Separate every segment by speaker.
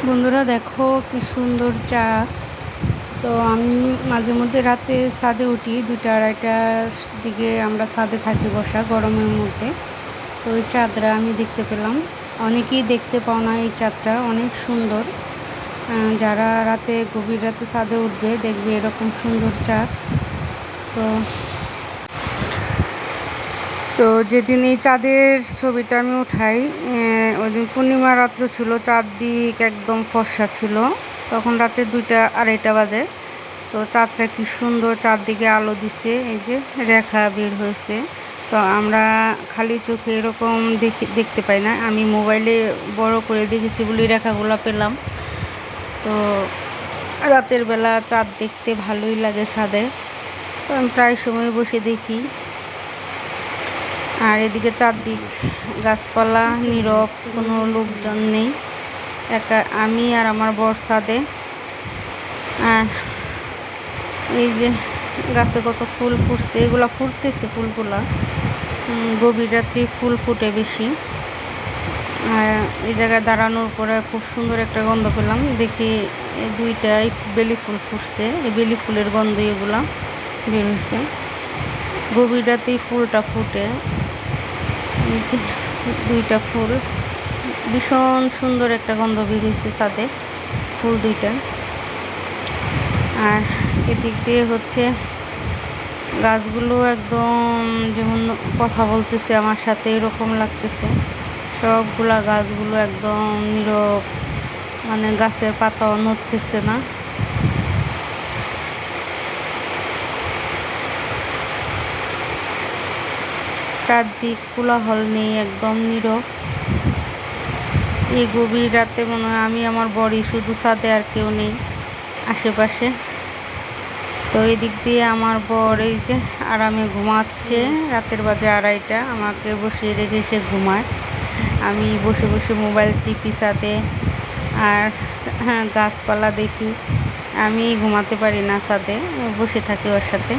Speaker 1: বন্ধুরা দেখো কি সুন্দর চাঁদ। তো আমি মাঝে মধ্যে রাতে ছাদে উঠি, 2টা-2:30টার দিকে আমরা ছাদে থাকি বসা গরমের মধ্যে। তো ওই চাঁদরা আমি দেখতে পেলাম। অনেকেই দেখতে পাও না, এই চাঁদটা অনেক সুন্দর। যারা রাতে গভীর রাতে ছাদে উঠবে দেখবে এরকম সুন্দর চাঁদ। তো তো যেদিন এই চাঁদের ছবিটা আমি উঠাই, ওই দিন পূর্ণিমা রাত্র ছিল, চারদিক একদম ফর্সা ছিল। তখন রাতে 2টা-2:30 বাজে। তো চাঁদটা কি সুন্দর, চারদিকে আলো দিছে, এই যে রেখা বের হয়েছে। তো আমরা খালি চোখে এরকম দেখতে পাই না, আমি মোবাইলে বড় করে দেখেছি বলে রেখাগুলো পেলাম। তো রাতের বেলা চাঁদ দেখতে ভালোই লাগে ছাদে। তো আমি প্রায় সময় বসে দেখি। আর এদিকে চারদিক গাছপালা, নীরব, কোনো লোকজন নেই, একা আমি আর আমার বর ছাদে। আর এই যে গাছে কত ফুল ফুটছে, এগুলা ফুটতেছে ফুলগুলা, গভীর রাত্রি ফুল ফুটে বেশি। আর এই জায়গায় দাঁড়ানোর পরে খুব সুন্দর একটা গন্ধ পেলাম, দেখি দুইটাই বেলি ফুল ফুটছে, এই বেলি ফুলের গন্ধ এগুলা বের হয়েছে। গভীর রাতেই ফুলটা ফুটে, এই যে 2টা ফুল, ভীষণ সুন্দর একটা গন্ধ বের হয়েছে ছাদে ফুল 2টা। আর এদিক দিয়ে হচ্ছে গাছগুলো একদম যেমন কথা বলতেছে আমার সাথে, এরকম লাগতেছে। সবগুলা গাছগুলো একদম নীরব, মানে গাছের পাতাও নড়তেছে না। চারদিক কোলাহল নেই, একদম নীরব। এই গভীর রাতে মনে হয় আমি আমার বড়ি শুধু ছাদে, আর কেউ নেই আশেপাশে। তো এদিক দিয়ে আমার বর এই যে আরামে ঘুমাচ্ছে, রাতের বাজে 2:30, আমাকে বসিয়ে রেখে সে ঘুমায়। আমি বসে বসে মোবাইল টিপি ছাদে, আর হ্যাঁ গাছপালা দেখি। আমি ঘুমাতে পারি না ছাদে, বসে থাকি ওর সাথে।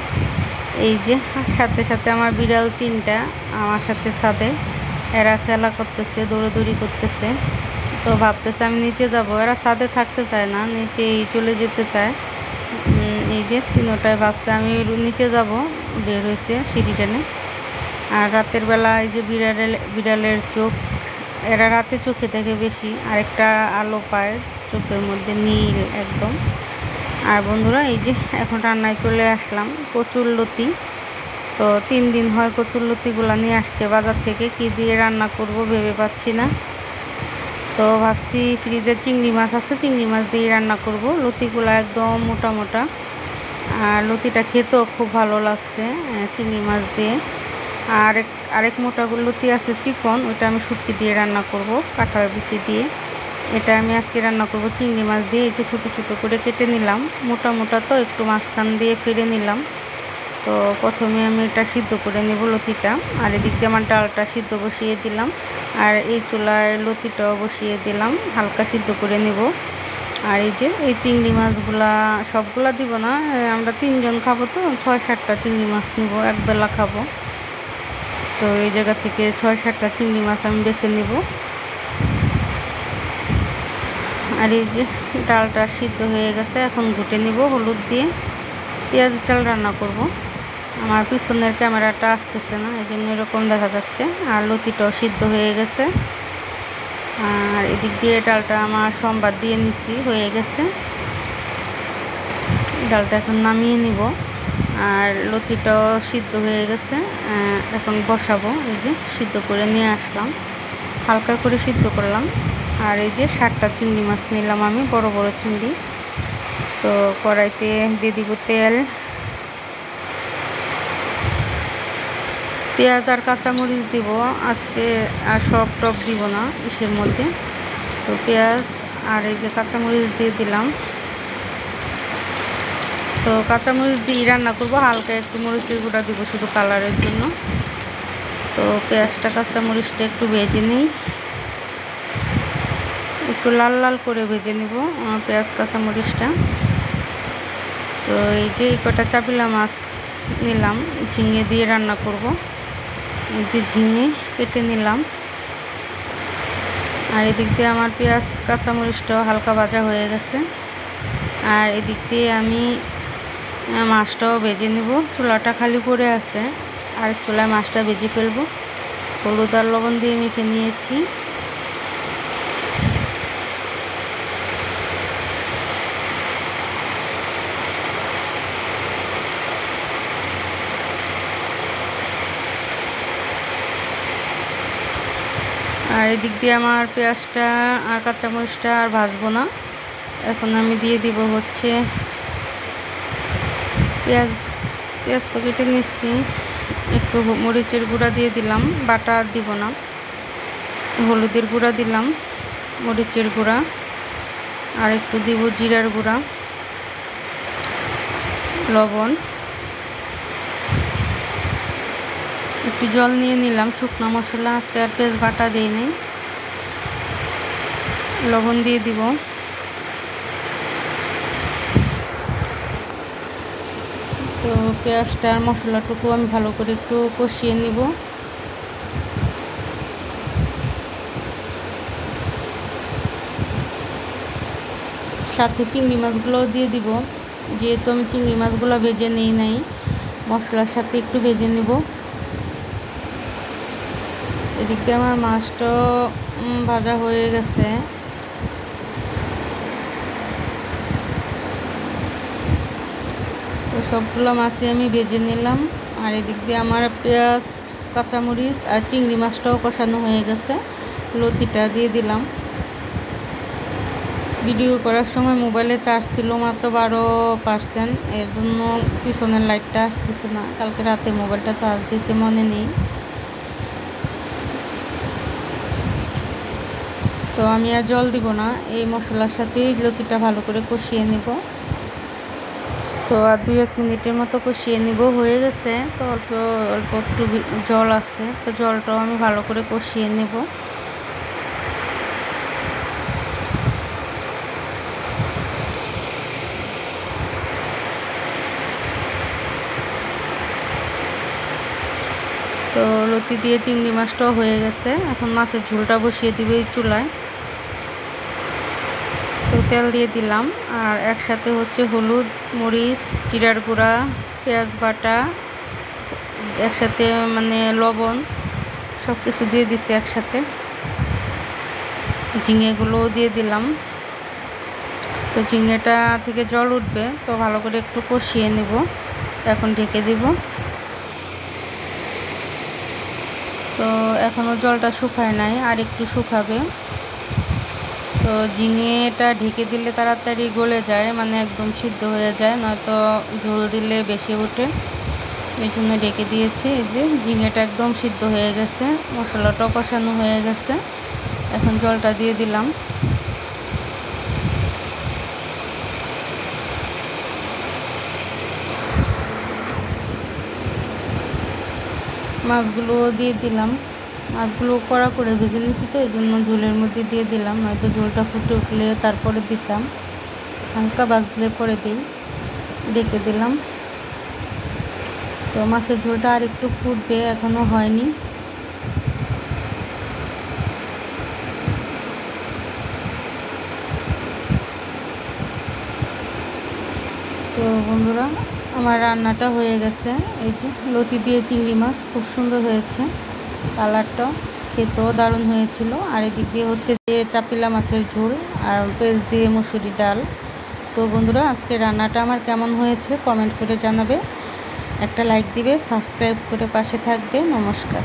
Speaker 1: এই যে সাথে সাথে আমার বিড়াল 3টা আমার সাথে ছাদে, এরা খেলা করতেছে, দৌড়াদৌড়ি করতেছে। তো ভাবতেছে আমি নিচে যাব, এরা ছাদে থাকতে চায় না, নিচেই চলে যেতে চায়। এই যে 3টায় ভাবছে আমি নিচে যাব, বের হয়েছে সিঁড়ি টেনে। আর রাতের বেলা এই যে বিড়ালের চোখ, এরা রাতে চোখে দেখে বেশি, আরেকটা আলো পায় চোখের মধ্যে, নীল একদম। আর বন্ধুরা এই যে এখন রান্নায় চলে আসলাম, কচুরলতি। তো 3 দিন হয় কচুরলতিগুলো নিয়ে আসছে বাজার থেকে, কি দিয়ে রান্না করব ভেবে পাচ্ছি না। তো ভাবছি ফ্রিজে চিংড়ি মাছ আছে, চিংড়ি মাছ দিয়ে রান্না করব। লতিগুলো একদম মোটা মোটা, আর লতিটা খেতেও খুব ভালো লাগছে চিংড়ি মাছ দিয়ে। আর আরেক মোটা লতি আছে চিকন, ওইটা আমি শুটকি দিয়ে রান্না করব, কাঁঠাল বিচি দিয়ে। এটা আমি আজকে রান্না করব চিংড়ি মাছ দিয়ে। এই যে ছোটো ছোটো করে কেটে নিলাম, মোটা মোটা তো একটু মাঝখান দিয়ে ফেলে নিলাম। তো প্রথমে আমি এটা সিদ্ধ করে নেব লতিটা, আর এদিক দিয়ে আমার ডালটা সিদ্ধ বসিয়ে দিলাম, আর এই চুলায় লতিটাও বসিয়ে দিলাম, হালকা সিদ্ধ করে নেব। আর এই যে এই চিংড়ি মাছগুলা সবগুলা দিব না, আমরা 3 জন খাবো, তো 6-7টা চিংড়ি মাছ নেব, একবেলা খাবো। তো এই জায়গা থেকে 6-7টা চিংড়ি মাছ আমি বেছে নেব। আর এই যে ডালটা সিদ্ধ হয়ে গেছে, এখন ঘুটে নিব হলুদ দিয়ে। পেঁয়াজ ডাল রান্না করব। আমার পিছনের ক্যামেরাটা আসতেছে না, এই জন্য এরকম দেখা যাচ্ছে। আর লতিটাও সিদ্ধ হয়ে গেছে। আর এদিক দিয়ে ডালটা আমার সোমবার দিয়ে নিছি, হয়ে গেছে। ডালটা এখন নামিয়ে নিব। আর লতিটাও সিদ্ধ হয়ে গেছে, এখন বসাবো। এই যে সিদ্ধ করে নিয়ে আসলাম, হালকা করে সিদ্ধ করলাম। আর এই যে 7টা চিংড়ি মাছ নিলাম আমি, বড় বড় চিংড়ি। তো কড়াইতে দিয়ে দিব তেল, পেঁয়াজ আর কাঁচামরিচ দিব আজকে, আর সব টপ দিব না ইসের মধ্যে। তো পেঁয়াজ আর এই যে কাঁচামরিচ দিয়ে দিলাম। তো কাঁচামরিচ দিয়ে রান্না করব, হালকা একটু মরিচের গুঁড়া দিব শুধু কালারের জন্য। তো পেঁয়াজটা কাঁচামরিচটা একটু ভেজে নিই, একটু লাল লাল করে ভেজে নেব পেঁয়াজ কাঁচামরিচটা। তো এই যে এই কটা চাপিলা মাছ নিলাম, ঝিঙে দিয়ে রান্না করব। এই যে ঝিঙে কেটে নিলাম। আর এদিক দিয়ে আমার পেঁয়াজ কাঁচামরিচটাও হালকা ভাজা হয়ে গেছে। আর এদিক দিয়ে আমি মাছটাও ভেজে নেব। চুলাটা খালি পড়ে আছে, আর চুলায় মাছটা ভেজে ফেলবো। হলুদ আর লবণ দিয়ে মেখে নিয়েছি। আর এদিক দিয়ে আমার পেঁয়াজটা আর কাঁচামরিচটা আর ভাজবো না। এখন আমি দিয়ে দিব হচ্ছে পেঁয়াজ তো কেটে নিচ্ছি, একটু মরিচের গুঁড়া দিয়ে দিলাম, বাটা দিব না। হলুদের গুঁড়া দিলাম, মরিচের গুঁড়া, আর একটু দিব জিরার গুঁড়া, লবণ, একটু জল নিয়ে নিলাম। শুকনো মশলা আজকে আর পেঁয়াজ বাটা দিই নাই। লবণ দিয়ে দিব। তো পেঁয়াজটা আর মশলাটুকু আমি ভালো করে একটু কষিয়ে নিব। সাথে চিংড়ি মাছগুলোও দিয়ে দিব, যেহেতু আমি চিংড়ি মাছগুলো ভেজে নিই নাই, মশলার সাথে একটু ভেজে নিব। এদিক দিয়ে আমার মাছটাও ভাজা হয়ে গেছে। তো সবগুলো মাছই আমি ভেজে নিলাম। আর এদিক দিয়ে আমার পেঁয়াজ, কাঁচামরিচ আর চিংড়ি মাছটাও কষানো হয়ে গেছে। লতিটা দিয়ে দিলাম। ভিডিও করার সময় মোবাইলে চার্জ ছিল মাত্র 12%, এর জন্য পিছনের লাইটটা আসতেছে না। কালকে রাতে মোবাইলটা চার্জ দিতে মনে নেই। তো আমি আর জল দিব না, এই মশলার সাথেই লতিটা ভালো করে কষিয়ে নেব। তো আর 2-1 মিনিটের মতো কষিয়ে নিব, হয়ে গেছে। তো অল্প অল্প একটু জল আছে, তো জলটাও আমি ভালো করে কষিয়ে নেব। তো লতি দিয়ে চিংড়ি মাছটাও হয়ে গেছে। এখন মাছের ঝোলটা বসিয়ে দিবে এই চুলায়। তো তেল দিয়ে দিলাম, আর একসাথে হচ্ছে হলুদ, মরিচ, জিরার গুঁড়া, পেঁয়াজ বাটা, একসাথে মানে লবণ, সব কিছু দিয়ে দিছি একসাথে। ঝিঙেগুলোও দিয়ে দিলাম। তো ঝিঙেটা থেকে জল উঠবে, তো ভালো করে একটু কষিয়ে নেব। এখন ঢেকে দিব। তো এখনও জলটা শুকায় নাই, আর একটু শুকাবে। তো ঝিঙেটা ঢেকে দিলে তাড়াতাড়ি গলে যায়, মানে একদম সিদ্ধ হয়ে যায়, নয়তো ঝোল দিলে বেশি ওঠে। এই জন্য ঢেকে দিয়েছি। এই যে ঝিঙেটা একদম সিদ্ধ হয়ে গেছে, মশলাটাও কষানো হয়ে গেছে। এখন জলটা দিয়ে দিলাম। মাছগুলোও দিয়ে দিলাম। মাছগুলো কড়া করে ভেজে নিয়েছি, তো এই জন্য ঝোলের মধ্যে দিয়ে দিলাম, নয়তো ঝোলটা ফুটে উঠলে তারপরে দিতাম। হালকা ভাজলে পরে দিই। ঢেকে দিলাম। তো মাছের ঝোলটা আর একটু ফুটবে, এখনও হয়নি। তো বন্ধুরা, আমার রান্নাটা হয়ে গেছে। এই যে লতি দিয়ে চিংড়ি মাছ খুব সুন্দর হয়েছে, কালারটাও খেতেও দারুণ হয়েছিল। আর এদিক দিয়ে হচ্ছে যে চাপিলা মাছের ঝোল, আর পেঁয়াজ দিয়ে মুসুরি ডাল। তো বন্ধুরা, আজকে রান্নাটা আমার কেমন হয়েছে কমেন্ট করে জানাবে, একটা লাইক দিবে, সাবস্ক্রাইব করে পাশে থাকবে। নমস্কার।